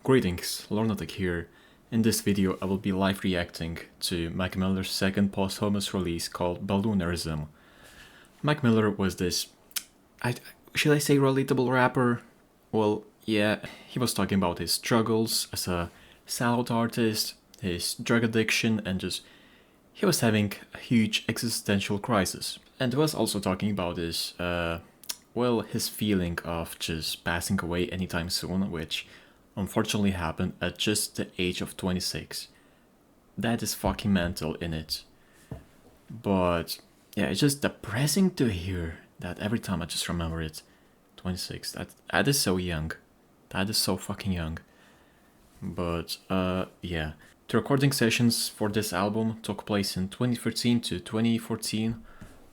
Greetings, Lunatic here. In this video I will be live reacting to Mac Miller's second posthumous release called Balloonerism. Mac Miller was this, should I say relatable rapper? Well, yeah, he was talking about his struggles as a sellout artist, his drug addiction, and he was having a huge existential crisis. And was also talking about his, his feeling of just passing away anytime soon, which unfortunately happened at just the age of 26. That is fucking mental in it. But yeah, it's just depressing to hear that every time I just remember it. 26, that is so young. That is so fucking young. But yeah. The recording sessions for this album took place in 2013 to 2014,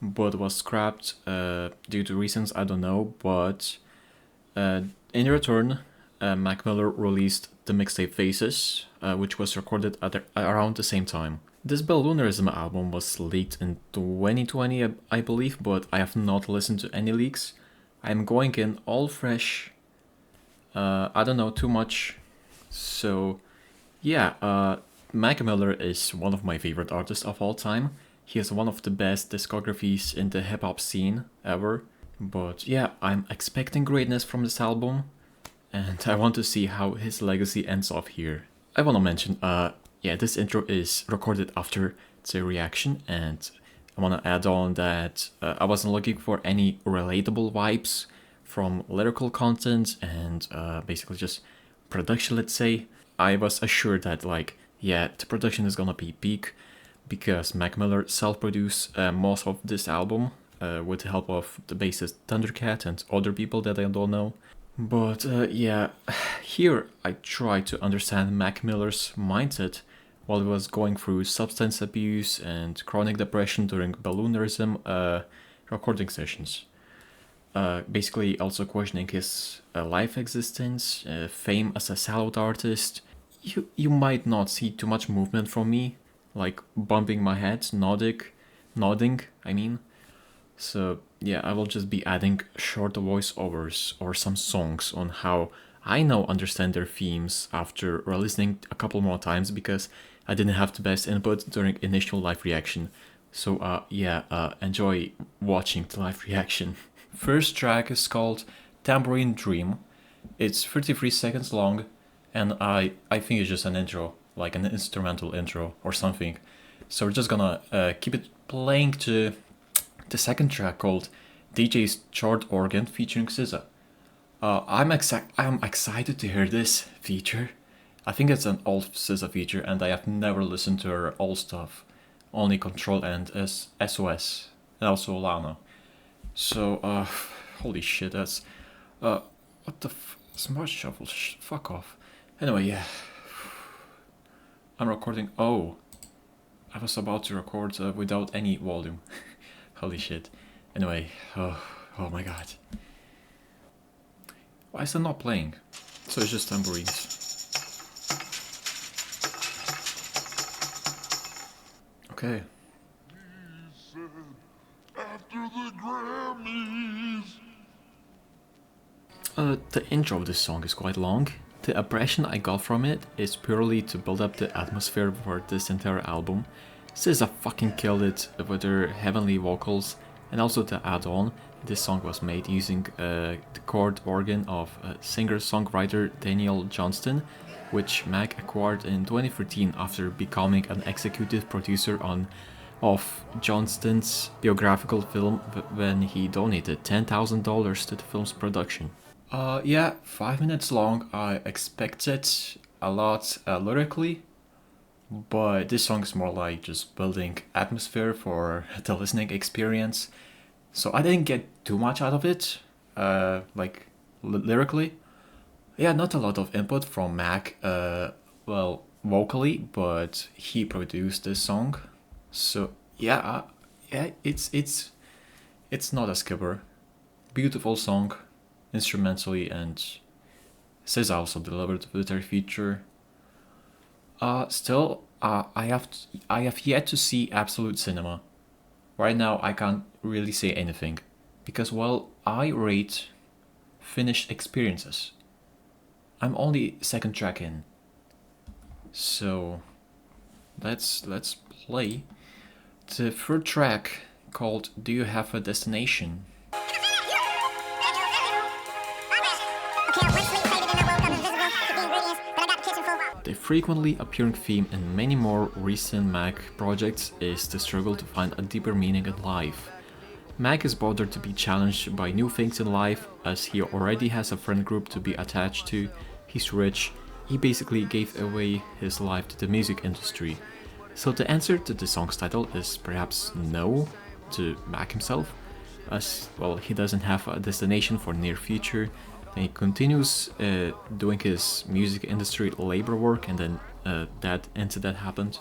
but was scrapped due to reasons I don't know, but in return, Mac Miller released the mixtape Faces, which was recorded at around the same time. This Balloonerism album was leaked in 2020, I believe, but I have not listened to any leaks. I'm going in all fresh. I don't know too much. So, yeah, Mac Miller is one of my favorite artists of all time. He has one of the best discographies in the hip-hop scene ever. But yeah, I'm expecting greatness from this album, and I want to see how his legacy ends off here. I want to mention, yeah, this intro is recorded after the reaction, and I want to add on that I wasn't looking for any relatable vibes from lyrical content and basically just production, let's say. I was assured that, like, yeah, the production is gonna be peak because Mac Miller self-produced most of this album with the help of the bassist Thundercat and other people that I don't know. But yeah, here I try to understand Mac Miller's mindset while he was going through substance abuse and chronic depression during Balloonerism recording sessions. Basically also questioning his life existence, fame as a sellout artist. You might not see too much movement from me, like bumping my head, nodding, I mean. So yeah, I will just be adding short voiceovers or some songs on how I now understand their themes after listening a couple more times because I didn't have the best input during initial live reaction. So yeah, enjoy watching the live reaction. First track is called Tambourine Dream. It's 33 seconds long, and I think it's just an intro, like an instrumental intro or something. So we're just gonna keep it playing to the second track called DJ's Chord Organ featuring SZA. I'm excited to hear this feature. I think it's an old SZA feature, and I have never listened to her old stuff. Only Control and SOS, and also Lana. So, holy shit, that's... what the Smart Shuffle, fuck off. Anyway, yeah. I'm recording... Oh. I was about to record without any volume. Holy shit. Anyway, oh my god. Why is it not playing? So it's just tambourines. Okay. The intro of this song is quite long. The impression I got from it is purely to build up the atmosphere for this entire album. SZA fucking killed it with her heavenly vocals, and also to add on, this song was made using the chord organ of singer-songwriter Daniel Johnston, which Mac acquired in 2013 after becoming an executive producer of Johnston's biographical film when he donated $10,000 to the film's production. Yeah, 5 minutes long. I expected a lot lyrically, but this song is more like just building atmosphere for the listening experience. So I didn't get too much out of it, like lyrically. Yeah, not a lot of input from Mac, vocally, but he produced this song. So yeah, it's not a skipper. Beautiful song, instrumentally, and SZA also delivered with her feature. Still, I have yet to see Absolute Cinema. Right now, I can't really say anything, because, well, I rate finished experiences. I'm only second track in, so let's play the third track called "Do You Have a Destination?" The frequently appearing theme in many more recent Mac projects is the struggle to find a deeper meaning in life. Mac is bothered to be challenged by new things in life, as he already has a friend group to be attached to, he's rich, he basically gave away his life to the music industry. So the answer to the song's title is perhaps no to Mac himself, as well he doesn't have a destination for near future. Then he continues doing his music industry labor work, and then that incident happened.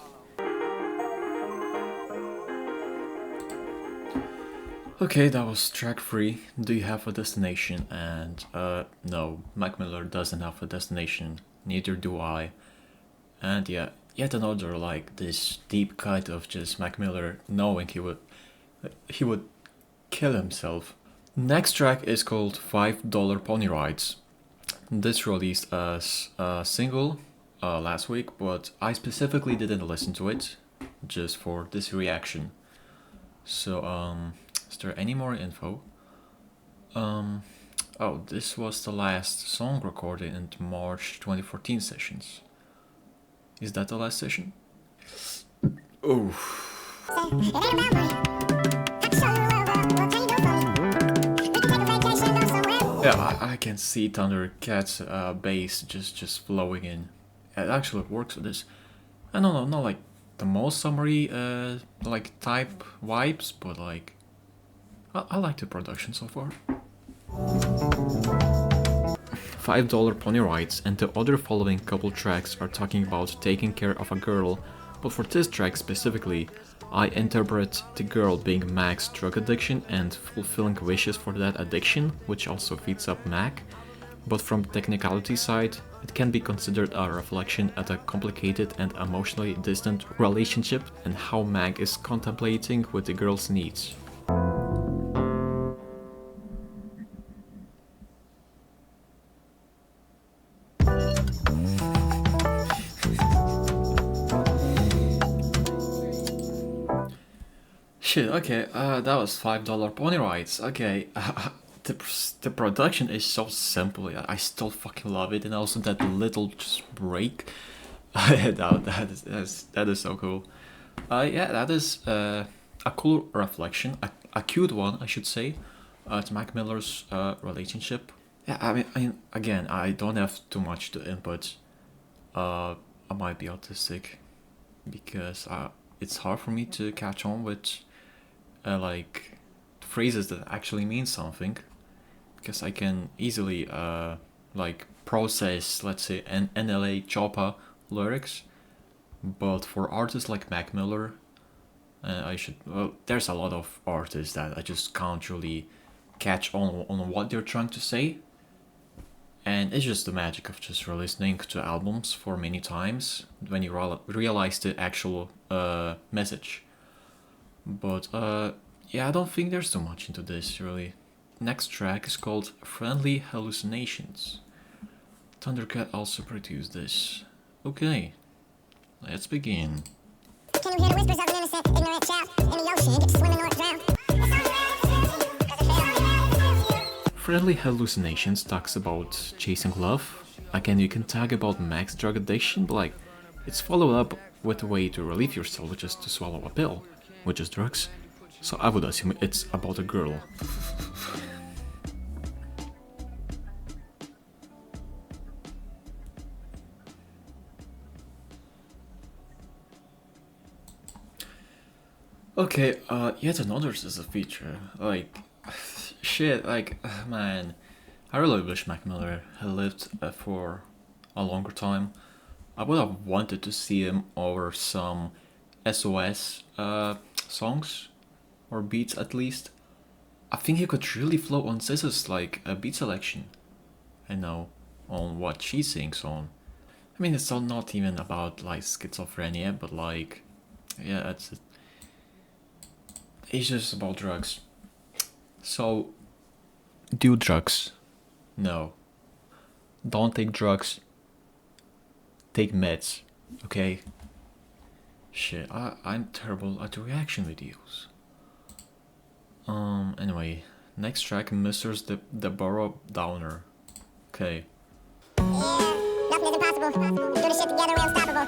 Okay, that was track 3. Do you have a destination? And no, Mac Miller doesn't have a destination. Neither do I. And yeah, yet another like this deep cut of just Mac Miller knowing he would kill himself. Next track is called $5 Pony Rides. This released as a single last week, but I specifically didn't listen to it just for this reaction. So is there any more info? Oh, this was the last song recorded in the March 2014 sessions. Is that the last session? Oh. Yeah, I can see Thundercat's bass just flowing in. It actually works with this. I don't know, not like the most summery like type vibes, but like I like the production so far. $5 Pony Rides and the other following couple tracks are talking about taking care of a girl, but for this track specifically, I interpret the girl being Mac's drug addiction and fulfilling wishes for that addiction, which also feeds up Mac. But from the technicality side, it can be considered a reflection at a complicated and emotionally distant relationship and how Mac is contemplating with the girl's needs. Shit, okay, that was $5 Pony Rides. Okay, the production is so simple. I still fucking love it, and also that little just break. that is so cool. Yeah, that is a cool reflection, a cute one, I should say, to Mac Miller's relationship. Yeah, I mean, again, I don't have too much to input. I might be autistic because it's hard for me to catch on with like phrases that actually mean something, because I can easily like process, let's say, an NLA Choppa lyrics, but for artists like Mac Miller, there's a lot of artists that I just can't really catch on what they're trying to say, and it's just the magic of just listening to albums for many times when you realize the actual message. But yeah, I don't think there's too much into this really. Next track is called Friendly Hallucinations. Thundercat also produced this. Okay, let's begin. Can you hear the whispers of an innocent, ignorant child in the ocean? Get to swimming or drown. Friendly Hallucinations talks about chasing love. Again, you can talk about Mac's drug addiction, but like, it's followed up with a way to relieve yourself, which is to swallow a pill, which is drugs. So I would assume it's about a girl. Okay, yet another is a feature. Like, shit, like, man, I really wish Mac Miller had lived for a longer time. I would have wanted to see him over some SOS songs, or beats at least. I think he could really flow on SZA's like a beat selection. I know, on what she sings on. I mean, it's not even about like schizophrenia, but like, yeah, it's just about drugs. So, do drugs? No. don't take drugs, take meds, okay? Shit, I'm terrible at reaction videos. Anyway, next track, Mr. Deborah Downer. Okay. Yeah, nothing is impossible. Do the shit together, we're unstoppable.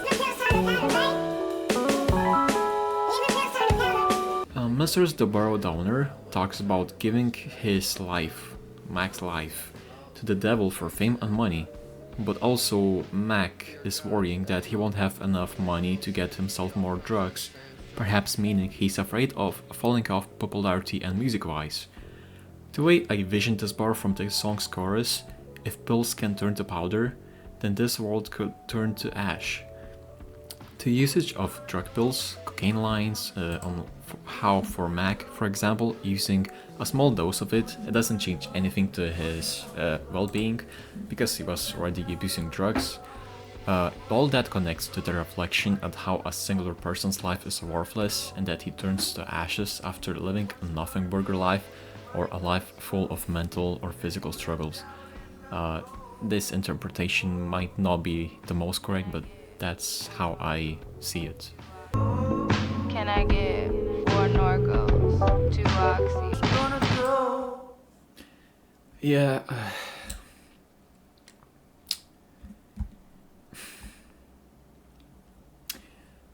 Mr. Deborah Downer talks about giving his life, Mac's life, to the devil for fame and money. But also, Mac is worrying that he won't have enough money to get himself more drugs, perhaps meaning he's afraid of falling off popularity and music-wise. The way I visioned this bar from the song's chorus, if pills can turn to powder, then this world could turn to ash. The usage of drug pills, cocaine lines, on how for Mac, for example, using a small dose of it doesn't change anything to his well-being, because he was already abusing drugs. All that connects to the reflection at how a singular person's life is worthless and that he turns to ashes after living a nothing burger life or a life full of mental or physical struggles. This interpretation might not be the most correct, but that's how I see it. Can I get 4 Norcos, 2 Oxy? Yeah.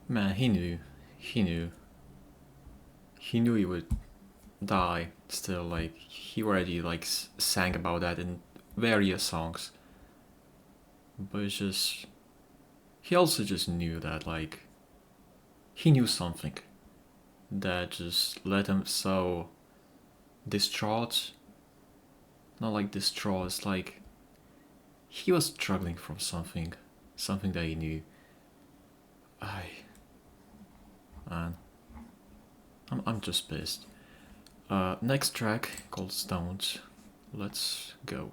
Man, he knew he would die still. Like, he already like sang about that in various songs, but it's just, he also just knew that, like, he knew something that just led him so distraught. Not like distraught, it's like he was struggling from something that he knew. Man, I'm just pissed. Next track called Stoned. Let's go.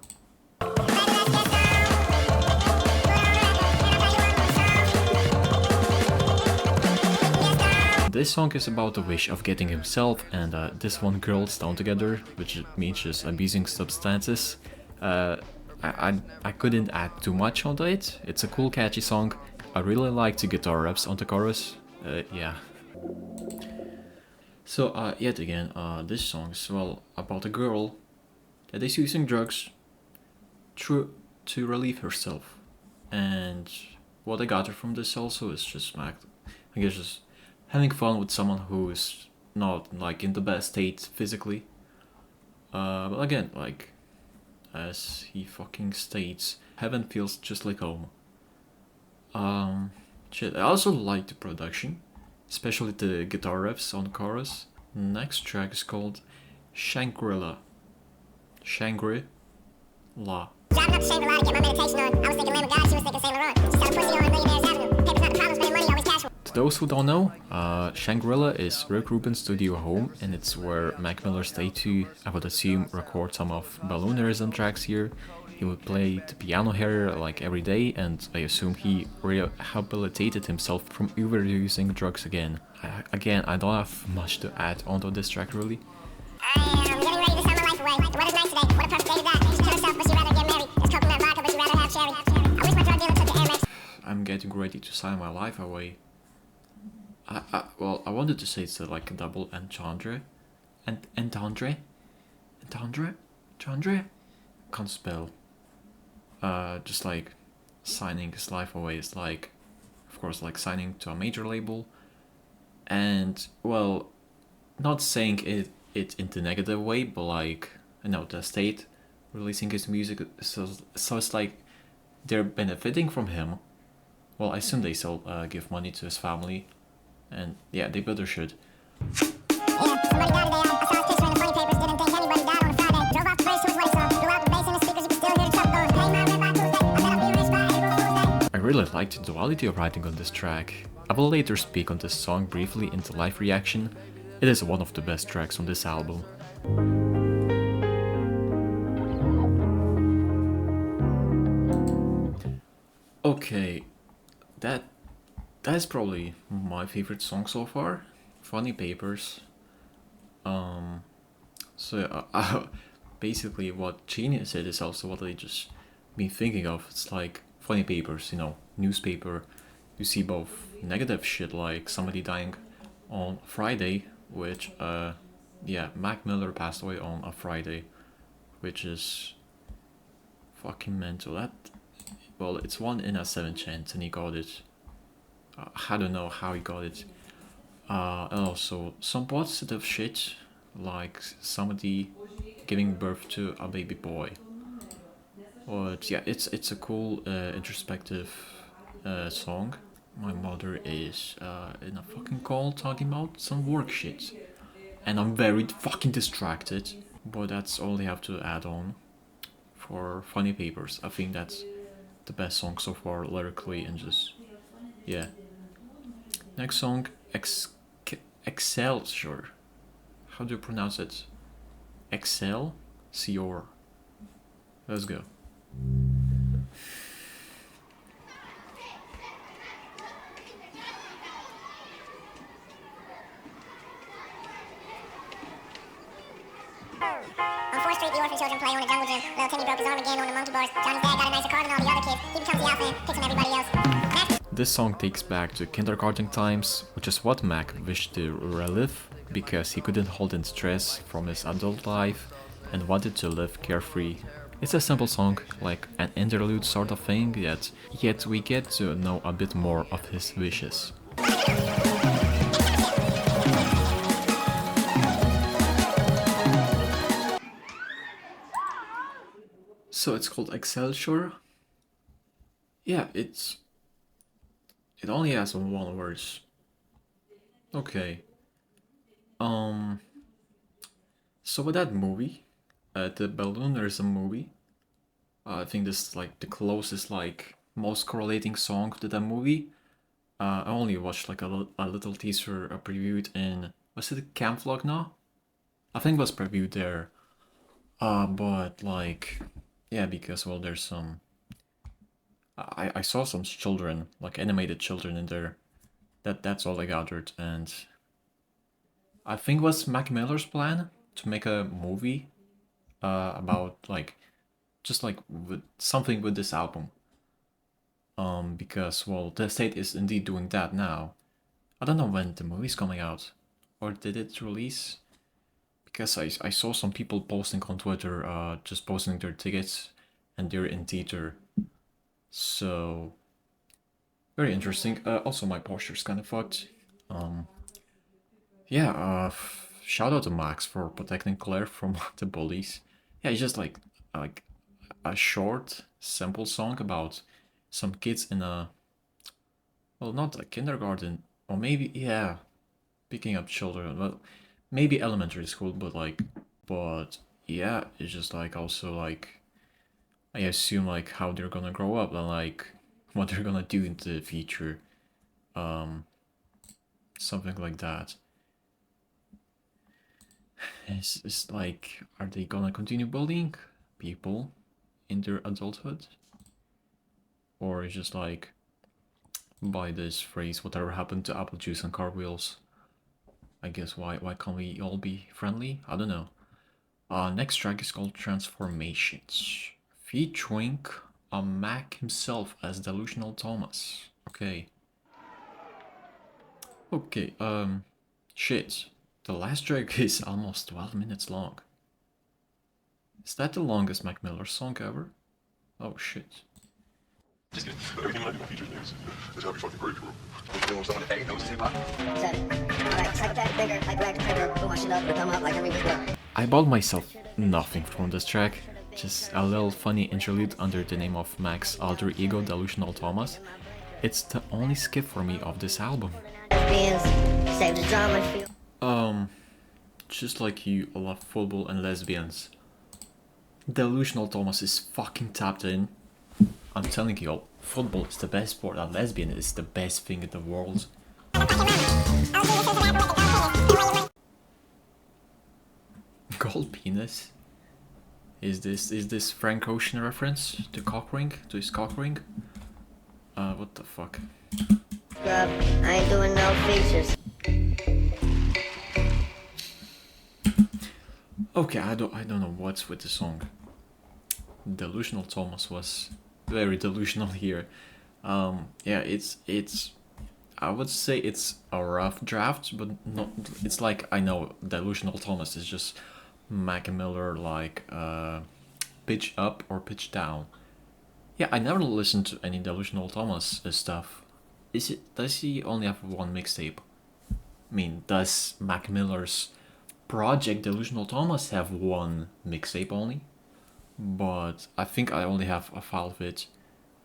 This song is about the wish of getting himself and this one girl stoned together, which means just abusing substances. I couldn't add too much onto it. It's a cool, catchy song. I really like the guitar riffs on the chorus. Yeah. So, yet again, this song is, well, about a girl that is using drugs to relieve herself. And what I gathered from this also is just, I guess, just having fun with someone who is not, like, in the best state physically. But again, like, as he fucking states, heaven feels just like home. Shit, I also like the production, especially the guitar riffs on the chorus. Next track is called Shangri-La. Shangri-La. Driving up to Shangri-La to get my meditation on. I was thinking Lamb of God, she was thinking Saint Laurent. She's selling pussy on Millionaire's Avenue. Paper's not the problem, spending money, always casual. To those who don't know, Shangri-La is Rick Rubin's studio home, and it's where Mac Miller stayed to, I would assume, record some of Balloonerism tracks here. He would play the piano here like every day, and I assume he rehabilitated himself from overusing drugs again. I don't have much to add onto this track really. I am getting ready to sign my life away. The weather's nice today. What a perfect day to die. She killed herself, but she'd rather get married. There's coconut vodka, but she'd rather have cherry. I wish my drug dealer took the Air Max. I'm getting ready to sign my life away. Well, I wanted to say it's like a double entendre. Entendre? Can't spell. Just like signing his life away is like, of course, like signing to a major label. And, well, not saying it in the negative way, but like, the state releasing his music, so it's like they're benefiting from him. Well, I assume they still give money to his family, and yeah, they better should. Yeah, somebody died today. I saw his picture in the funny papers. Didn't think anybody died on a Friday. Drove off the bridge to his wedding song. Blew out the bass in the speakers. You can still hear the truck going. Pay my rent by Tuesday. I bet I'll be rich by April Fool's Day. I really liked the duality of writing on this track. I will later speak on this song briefly in the live reaction. It is one of the best tracks on this album. Okay, that's probably my favorite song so far. Funny Papers. Basically what Genius said is also what I just been thinking of. It's like funny papers, you know, newspaper. You see both negative shit like somebody dying on Friday, which Mac Miller passed away on a Friday, which is fucking mental. Well, it's 1 in a 7 chance, and he got it. I don't know how he got it. And also some positive shit, like somebody giving birth to a baby boy. But yeah, it's a cool introspective song. My mother is in a fucking call talking about some work shit, and I'm very fucking distracted. But that's all I have to add on for Funny Papers. I think that's the best song so far lyrically, and just yeah. Next song, Excelsior. How do you pronounce it? Excelsior. Let's go. On 4th Street, the orphan children play on a jungle gym. Little Timmy broke his arm again on the monkey bars. Johnny's dad got a nicer car than all the other kids. He becomes the alpha and picks on everybody else. This song takes back to kindergarten times, which is what Mac wished to relive because he couldn't hold in stress from his adult life and wanted to live carefree. It's a simple song, like an interlude sort of thing, yet we get to know a bit more of his wishes. So it's called Excelsior. Yeah, it only has one verse. Okay. So with that movie, the Balloonerism movie, I think this is like the closest, like most correlating song to that movie. I only watched like a little teaser previewed in, was it Camp Vlog now? I think it was previewed there. But like, yeah, because well, there's some. I saw some children, like animated children in there. That's all I gathered, and I think it was Mac Miller's plan to make a movie about like just like with something with this album. Because well, the state is indeed doing that now. I don't know when the movie's coming out, or did it release? Because I saw some people posting on Twitter, just posting their tickets, and they're in theater. So very interesting. Also, my posture's kind of fucked. Yeah. Shout out to Max for protecting Claire from the bullies. Yeah, it's just like a short, simple song about some kids in a, well, not a kindergarten, or maybe yeah, picking up children. Well, maybe elementary school, but yeah, it's just like also like I assume like how they're gonna grow up and like what they're gonna do in the future. Something like that. It's like, are they gonna continue bullying people in their adulthood? Or it's just like, by this phrase, whatever happened to apple juice and car wheels? I guess why can't we all be friendly? I don't know. Next track is called Transformations, featuring a Mac himself as Delusional Thomas. Okay. Okay, shit. The last track is almost 12 minutes long. Is that the longest Mac Miller song ever? Oh shit. Just kidding. But everything I do features news. That's how we fucking great, bro. You know what I'm saying? Hey, those hip hop. Alright, type that bigger, like black trigger, boom, I shit up, come up like a reverb. I bought myself nothing from this track, just a little funny interlude under the name of Mac's alter ego Delusional Thomas. It's the only skip for me of this album. Save the drama, feel. Just like you love football and lesbians, Delusional Thomas is fucking tapped in. I'm telling you all, football is the best sport and lesbian is the best thing in the world. Gold penis? Is this Frank Ocean reference to cock ring? To his cock ring? What the fuck? Scrub, I ain't doing no features. Okay, I don't know what's with the song. Delusional Thomas was very delusional here. Yeah, it's I would say it's a rough draft, but not. It's like, I know Delusional Thomas is just Mac Miller, like pitch up or pitch down. Yeah, I never listened to any Delusional Thomas stuff. Does he only have one mixtape? I mean, does Mac Miller's project Delusional Thomas have one mixtape only? But I think I only have a file of it.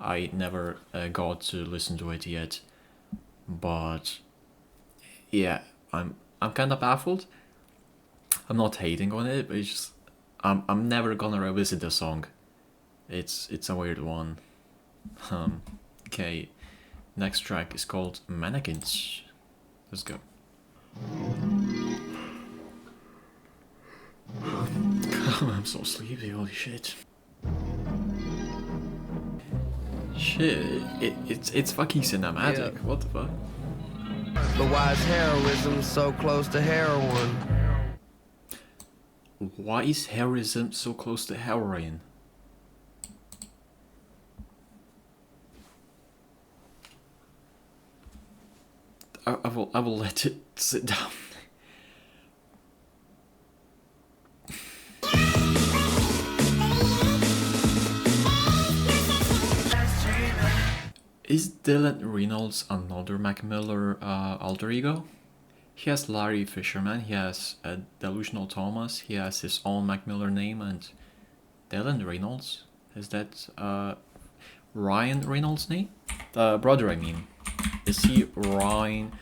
I never got to listen to it yet. But yeah, I'm kind of baffled. I'm not hating on it, but it's just I'm never gonna revisit the song. It's a weird one. Okay, next track is called Manakins. Let's go. I'm so sleepy, holy shit. Shit, it's fucking cinematic. Yeah. What the fuck? But why is heroism so close to heroin? Why is heroism so close to heroin? I will let it sit down. Is Dylan Reynolds another Mac Miller alter ego? He has Larry Fisherman, he has Delusional Thomas, he has his own Mac Miller name, and Dylan Reynolds? Is that Ryan Reynolds' name? Brother, I mean. Is he Ryan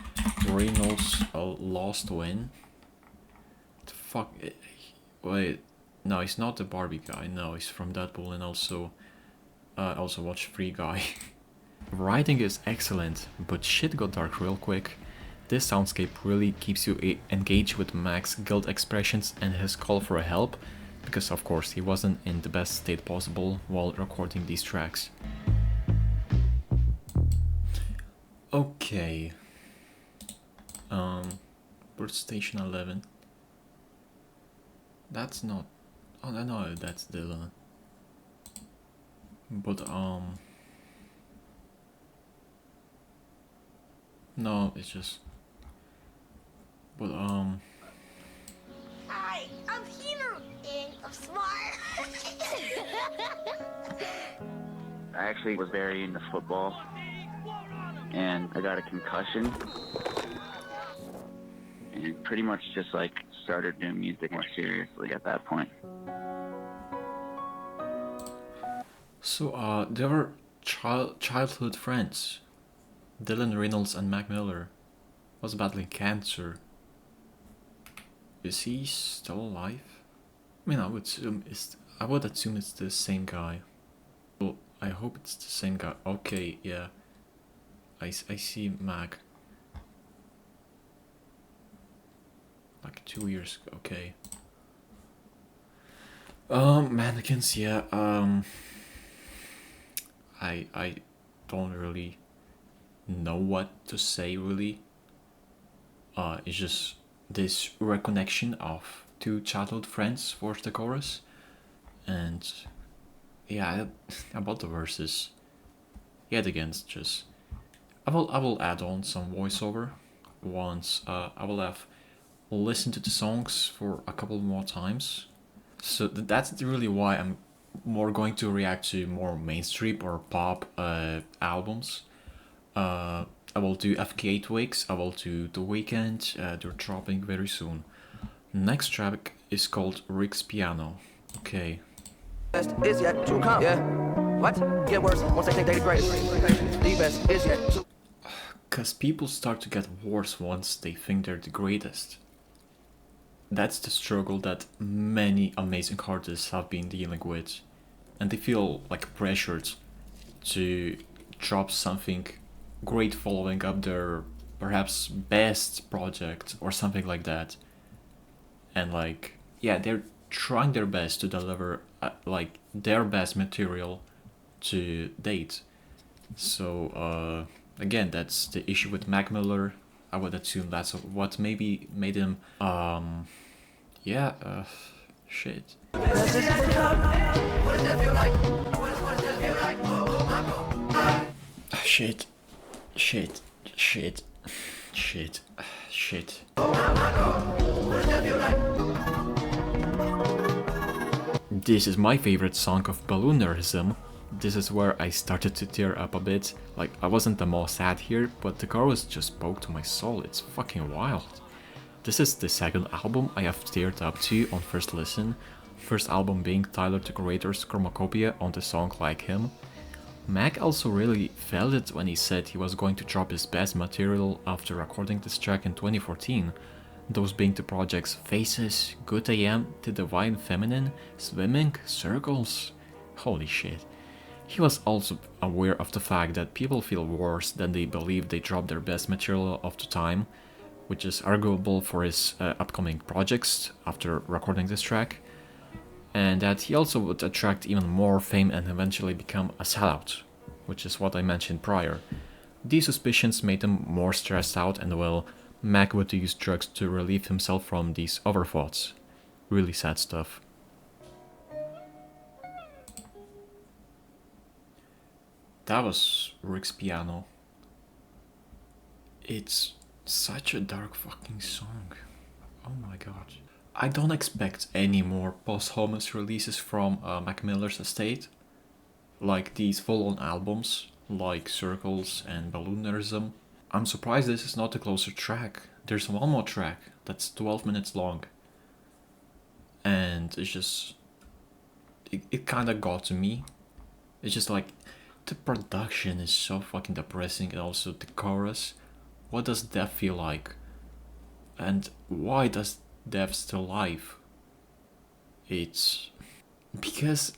Reynolds' lost twin? The fuck? Wait, no, he's not the Barbie guy. No, he's from Deadpool, and also watch Free Guy. Writing is excellent, but shit got dark real quick. This soundscape really keeps you engaged with Mac's guilt expressions and his call for help, because of course he wasn't in the best state possible while recording these tracks. Okay. Bird Station 11. That's not... Oh, no, that's Dylan. But, no, it's just... But, Hi, I'm here and I'm smart. I actually was very into football, and I got a concussion, and pretty much just like started doing music more seriously at that point. so, they were childhood friends. Dylan Reynolds and Mac Miller was battling cancer. Is he still alive? I mean, I would assume it's the same guy. Well, I hope it's the same guy. Okay, yeah. I see Mac. Like 2 years ago. Okay. Manakins, yeah. I don't really know what to say, really. It's just this reconnection of two childhood friends for the chorus, and yeah, about the verses, yet again, it's just I will add on some voiceover once I will have listened to the songs for a couple more times. So that's really why I'm more going to react to more mainstream or pop albums. I will do FKA Twigs, I will do The Weeknd, they're dropping very soon. Next track is called Rick's Piano. Okay. Best is yet to come. Yeah. What? Get worse once they think they the greatest. The best is yet to... Cause people start to get worse once they think they're the greatest. That's the struggle that many amazing artists have been dealing with. And they feel like pressured to drop something great following up their perhaps best project or something like that. And like, yeah, they're trying their best to deliver like their best material to date. So again, that's the issue with Mac Miller. I would assume that's what maybe made him shit. Shit. Shit. Shit. Shit. Shit. This is my favorite song of Balloonerism. This is where I started to tear up a bit. Like, I wasn't the most sad here, but the chorus just spoke to my soul. It's fucking wild. This is the second album I have teared up to on first listen. First album being Tyler the Creator's Chromacopia on the song Like Him. Mac also really felt it when he said he was going to drop his best material after recording this track in 2014. Those being the projects Faces, Good AM, The Divine Feminine, Swimming, Circles. Holy shit. He was also aware of the fact that people feel worse than they believe they dropped their best material of the time, which is arguable for his upcoming projects after recording this track, and that he also would attract even more fame and eventually become a sellout, which is what I mentioned prior. These suspicions made him more stressed out, and well, Mac would use drugs to relieve himself from these overthoughts. Really sad stuff. That was Rick's piano. It's such a dark fucking song. Oh my god. I don't expect any more posthumous releases from Mac Miller's estate. Like these full-on albums, like Circles and Balloonerism. I'm surprised this is not a closer track. There's one more track that's 12 minutes long. And it's just... It kinda got to me. It's just like... The production is so fucking depressing, and also the chorus. What does Dev feel like? And why does Dev still alive? It's... Because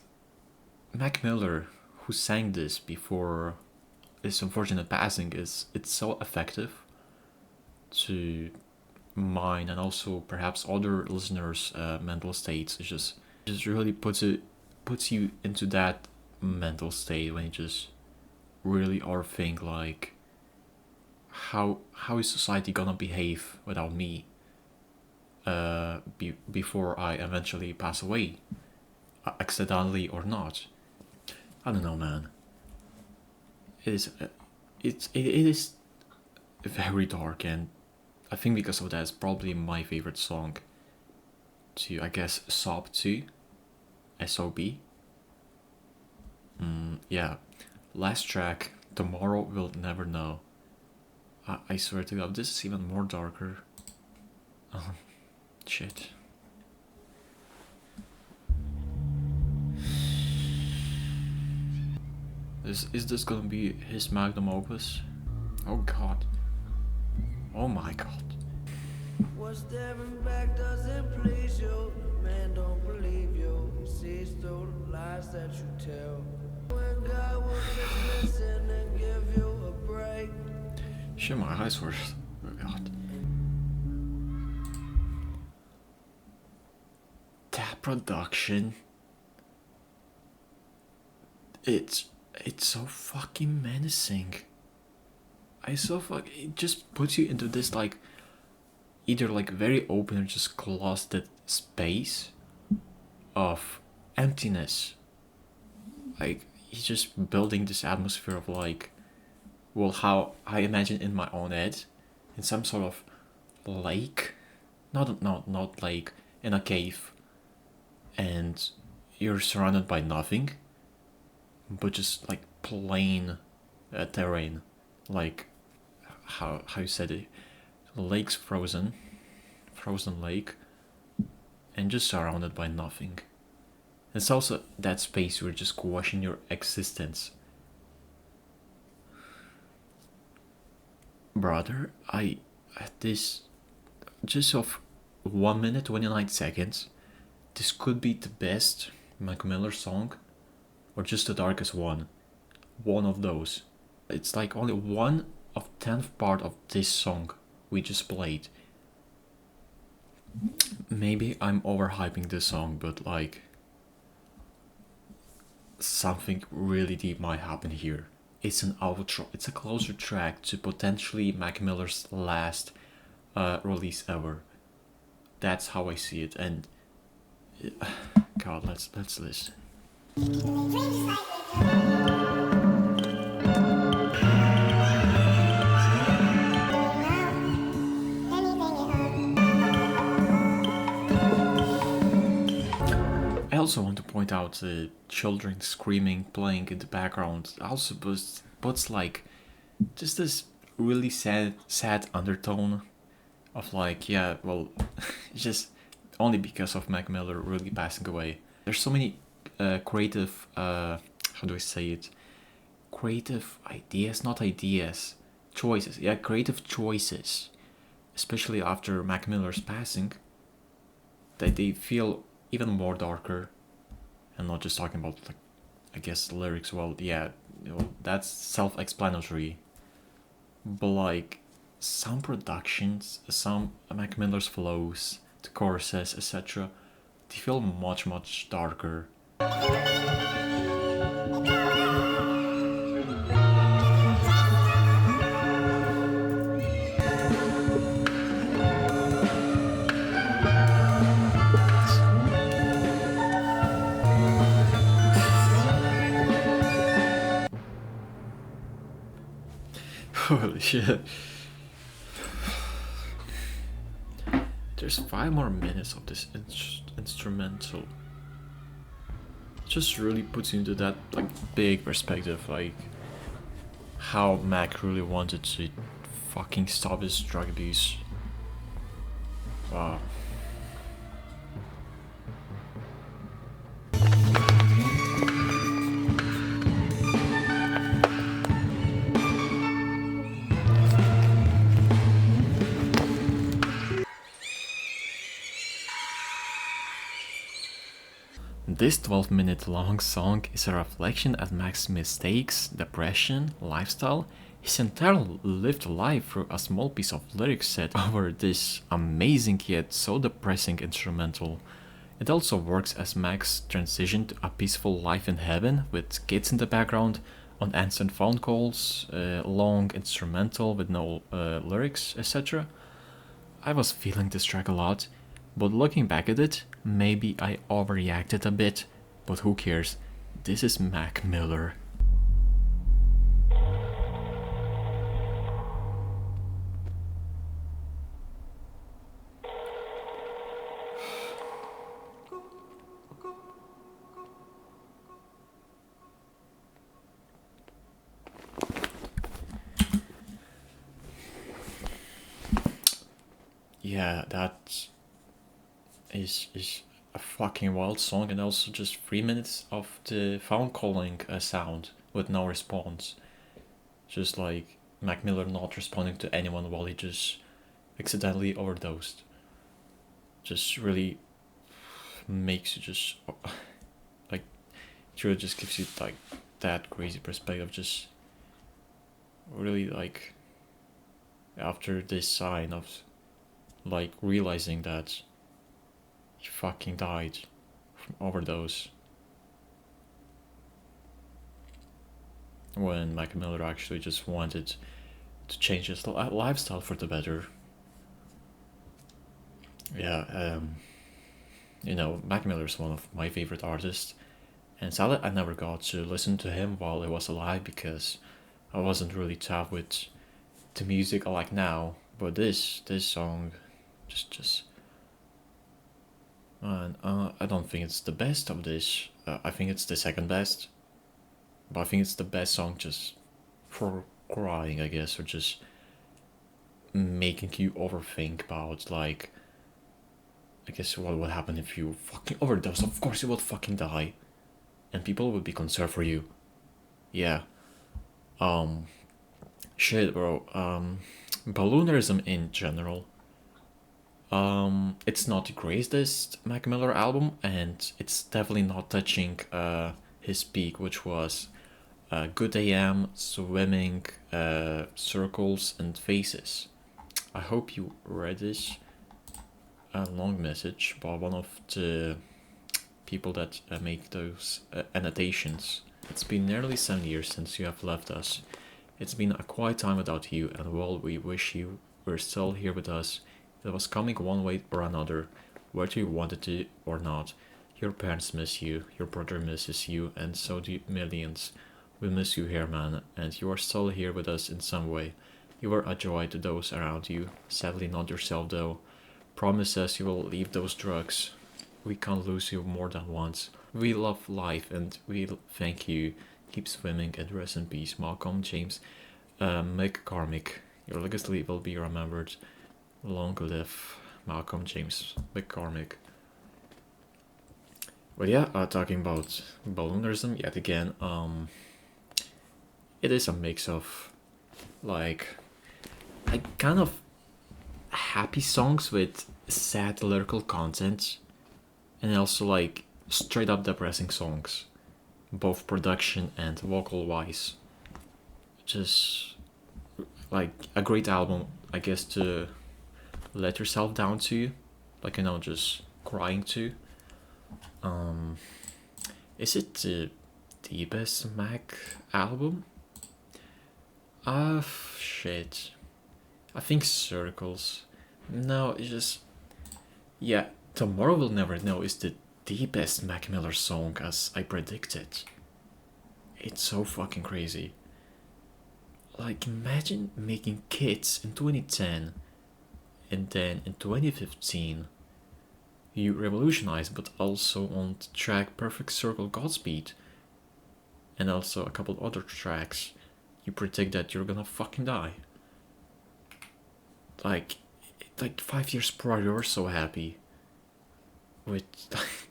Mac Miller, who sang this before his unfortunate passing, it's so effective to mine and also perhaps other listeners' mental states. It just really puts you into that mental state when you just really are think like, how is society gonna behave without me before I eventually pass away, accidentally or not. I don't know, man. It is very dark, and I think because of that it's probably my favorite song to, I guess, sob to. S-O-B. Yeah. Last track, Tomorrow We'll Never Know. I swear to God, this is even more darker. Oh, shit. Is this gonna be his magnum opus? Oh god. Oh my god. What staring back doesn't please you. Man don't believe you. He sees through the lies that you tell. When God will just listen and give you a break. Shit, my eyes were... Oh god. That production... It's so fucking menacing. It just puts you into this like... Either like very open or just closeted space of emptiness. Like, he's just building this atmosphere of like, well, how I imagine in my own head, in some sort of lake, not like in a cave, and you're surrounded by nothing, but just like plain terrain, like how you said it, lake's frozen lake, and just surrounded by nothing. It's also that space where you just question your existence. Brother, at this, just of 1 minute 29 seconds, this could be the best Mac Miller song, or just the darkest one. One of those. It's like only 1/10 part of this song we just played. Maybe I'm overhyping this song, but like, something really deep might happen here. It's an outro, it's a closer track to potentially Mac Miller's last release ever. That's how I see it, and God, let's listen. I also want to point out the children screaming, playing in the background. Also puts like just this really sad undertone of like, yeah, well, it's just only because of Mac Miller really passing away. There's so many creative, how do I say it? Creative ideas, not ideas, choices. Yeah, creative choices, especially after Mac Miller's passing, that they feel even more darker. And not just talking about, like, I guess lyrics. Well, yeah, that's self-explanatory. But like some productions, some Mac Miller's flows, the choruses, etc., they feel much darker. Holy shit. There's 5 more minutes of this instrumental. It just really puts you into that like big perspective, like how Mac really wanted to fucking stop his drug abuse. Wow. This 12-minute long song is a reflection at Mac's mistakes, depression, lifestyle, his entire lived life through a small piece of lyrics set over this amazing yet so depressing instrumental. It also works as Mac's transition to a peaceful life in heaven with kids in the background, unanswered phone calls, long instrumental with no lyrics, etc. I was feeling this track a lot, but looking back at it, maybe I overreacted a bit, but who cares? This is Mac Miller. Yeah, that is a fucking wild song, and also just 3 minutes of the phone calling sound with no response. Just like Mac Miller not responding to anyone while he just accidentally overdosed. Just really makes you just like, it really just gives you like that crazy perspective. Just really like after this sign of like realizing that he fucking died from overdose, when Mac Miller actually just wanted to change his lifestyle for the better. Yeah, Mac Miller is one of my favorite artists, and sadly I never got to listen to him while he was alive because I wasn't really tapped with the music I like now. But this song just and I don't think it's the best of this. I think it's the second best, but I think it's the best song just for crying, I guess, or just making you overthink about, like, I guess what would happen if you fucking overdose. Of course you would fucking die, and people would be concerned for you. Yeah. Shit, bro. Balloonerism in general. It's not the greatest Mac Miller album, and it's definitely not touching his peak, which was Good AM, Swimming, Circles, and Faces. I hope you read this long message by one of the people that make those annotations. It's been nearly 7 years since you have left us. It's been a quiet time without you, and while we wish you were still here with us, it was coming one way or another. whether you wanted to or not. Your parents miss you, your brother misses you, and so do millions. We miss you here, man, and you are still here with us in some way. You are a joy to those around you, sadly not yourself though. Promise us you will leave those drugs. We can't lose you more than once. We love life and we thank you. Keep swimming and rest in peace, Malcolm James McCormick. Your legacy will be remembered. Long live Malcolm James McCormick. But yeah, talking about Balloonerism yet again, it is a mix of like kind of happy songs with sad lyrical content, and also like straight up depressing songs, both production and vocal wise. Just like a great album, I guess, to let yourself down to, like, you know, just crying to. Is it the best Mac album? Shit. I think Circles. No, it's just, yeah, Tomorrow We'll Never Know is the best Mac Miller song as I predicted. It's so fucking crazy. Like, imagine making Kids in 2010 and then in 2015 you revolutionized, but also on the track Perfect Circle Godspeed and also a couple other tracks you predict that you're gonna fucking die. Like 5 years prior you were so happy with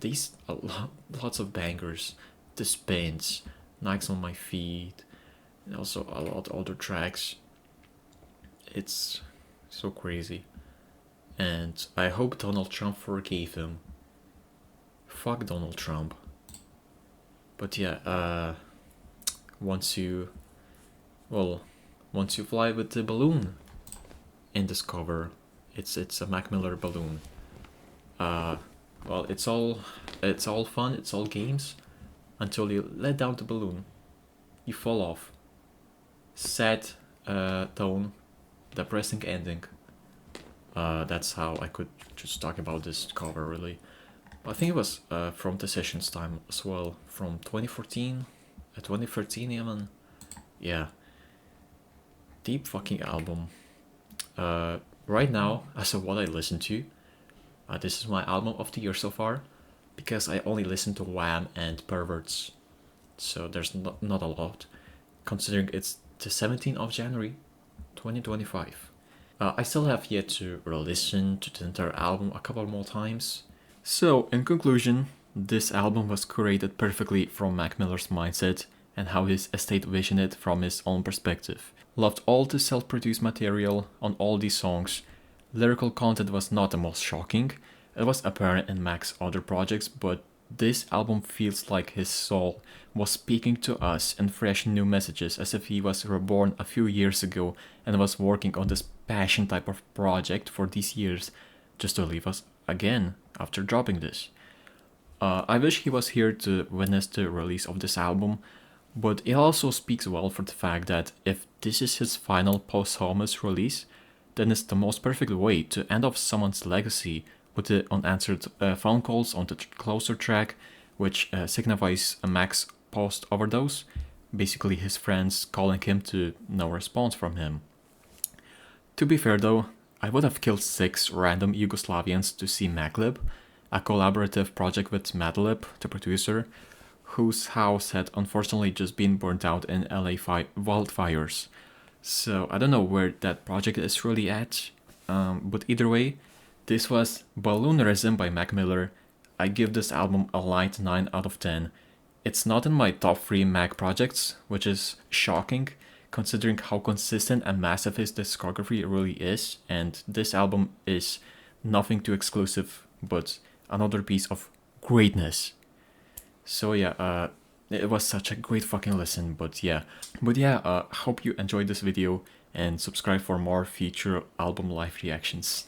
these lots of bangers, The Spins, Nikes on My Feet, and also a lot of other tracks. It's so crazy. And I hope Donald Trump forgave him. Fuck Donald Trump. But yeah, once you fly with the balloon in this cover, it's a Mac Miller balloon. Well, it's all fun, it's all games, until you let down the balloon, you fall off. Sad tone, depressing ending. That's how I could just talk about this cover, really. I think it was from the Sessions time as well, from 2014, 2013 even. Yeah. Deep fucking album. Right now, as of what I listen to, this is my album of the year so far, because I only listen to Wham and Perverts, so there's not a lot, considering it's the 17th of January, 2025. I still have yet to re-listen to the entire album a couple more times. So, in conclusion, this album was curated perfectly from Mac Miller's mindset and how his estate visioned it from his own perspective. Loved all the self-produced material on all these songs. Lyrical content was not the most shocking. It was apparent in Mac's other projects, but this album feels like his soul was speaking to us in fresh new messages, as if he was reborn a few years ago and was working on this passion type of project for these years, just to leave us again after dropping this. I wish he was here to witness the release of this album, but it also speaks well for the fact that if this is his final posthumous release, then it's the most perfect way to end off someone's legacy with the unanswered phone calls on the Closer track, which signifies a Mac's post-overdose, basically his friends calling him to no response from him. To be fair though, I would have killed 6 random Yugoslavians to see Maclib, a collaborative project with Madlib, the producer, whose house had unfortunately just been burnt out in LA wildfires. So I don't know where that project is really at, but either way, this was Balloonerism by Mac Miller. I give this album a light 9 out of 10. It's not in my top 3 Mac projects, which is shocking considering how consistent and massive his discography really is, and this album is nothing too exclusive, but another piece of greatness. So yeah, it was such a great fucking listen, but yeah, hope you enjoyed this video and subscribe for more future album live reactions.